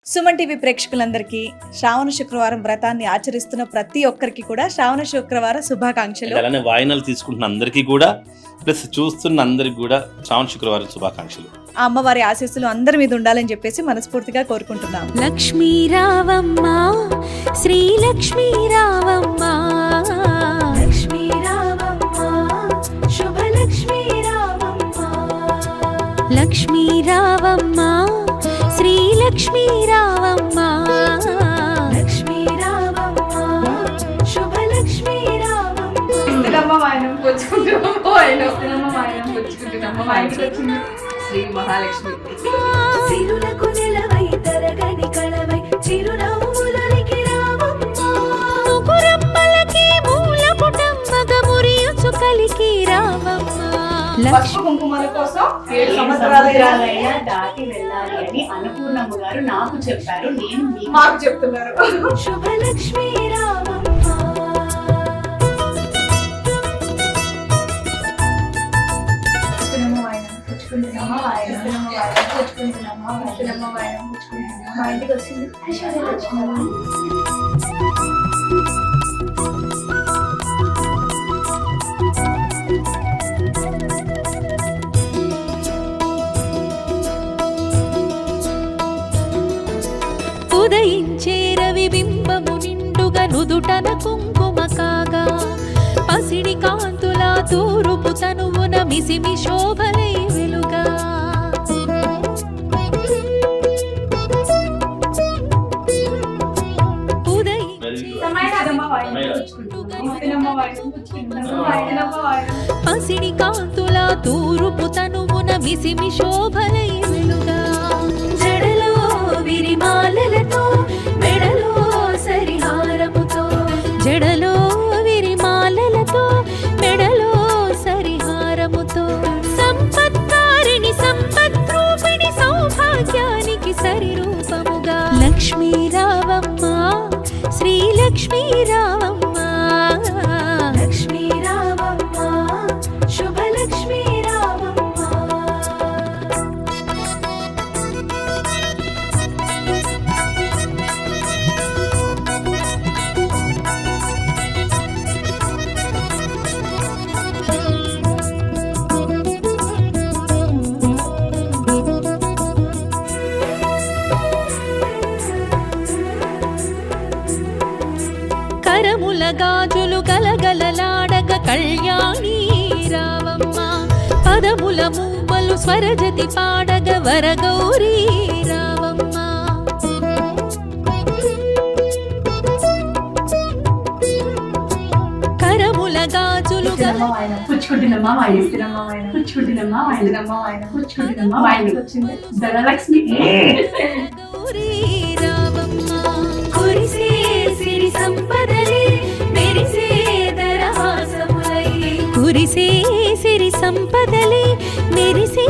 Suman TV ప్రేక్షకులందరికీ శ్రావణ శుక్రవారం వ్రతాన్ని ఆచరిస్తున్న ప్రతి ఒక్కరికి కూడా శ్రావణ శుక్రవార శుభాకాంక్షలు. అలానే వాయినాలు తీసుకుంటున్న అందరికీ కూడా ప్లస్ చూస్తున్న అందరికి కూడా శ్రావణ శుక్రవారం శుభాకాంక్షలు. ఆ అమ్మవారి ఆశీస్సులు అందరి మీద ఉండాలని చెప్పేసి మనస్ఫూర్తిగా కోరుకుంటున్నాం. లక్ష్మీ రావమ్మ శ్రీ లక్ష్మీ రావమ్మ, లక్ష్మీ రావమ్మ శుభ లక్ష్మీ రావమ్మ, లక్ష్మీ రావమ్మ శ్రీ లక్ష్మీ రావమ్మ, లక్ష్మీ రావమ్మ శుభ లక్ష్మీ రావమ్మ. శ్రీ మహాలక్ష్మి సిరులకు నెలవై తరగని కళవై చిరునవ్వులనికి రావమ్మ, ముకురమ్మలకి మూల పుటమ్మగ మురియుచు కలికి రావమ్మ. పసుపు కుంకుమల కోసం 7 సంవత్సరాలైనా దాటి వెళ్ళాలి అని అన్నపూర్ణమ్మ గారు నాకు చెప్పారు, నేను మాకు చెప్తున్నారు. శుభలక్ష్మీ రావమ్మ. మా ఇంటికి వచ్చింది ఉదయించే రవి బింబము నిండుగా నుదుటన కుంకుమ కాగా, పసిడి కాంతుల తూరుపు తనువున మిసిమి శోభలై వెలుగా, పసిడి కాంతుల తూరుపు తనువున మిసిమి శోభలై వెలుగా, జడలో విరిమాలలతో మెడలో సరిహారముతో, జడలో విరిమాలలతో మెడలో సరిహారముతో, సంపత్కారిణి సంపద్రూపిణి సౌభాగ్యానికి సరిరూపముగా లక్ష్మీ రావమ్మ శ్రీ లక్ష్మీ రావమ్మ, లక్ష్మీ రావమ్మ శుభ లక్ష్మీ రావమ్మ. కరముల గాజులు గలగలలాడగ కళ్యాణి రావమ్మ, పదముల మూవలు స్వరజతి పాడగ వరగౌరీ రావమ్మ, కరముల గాజులు పుచ్చుకుంటున్నమ్మా వాయిన పుచ్చుకుంటున్నమ్మా వాయిన పుచ్చుకుంటున్నమ్మా వాయిన వచ్చింది ధనలక్ష్మి గౌరీ రావమ్మ, కురిసే సిరి సంపదలే మెరిసే దరహాసములై, కురిసే సిరి సంపదలే మెరిసే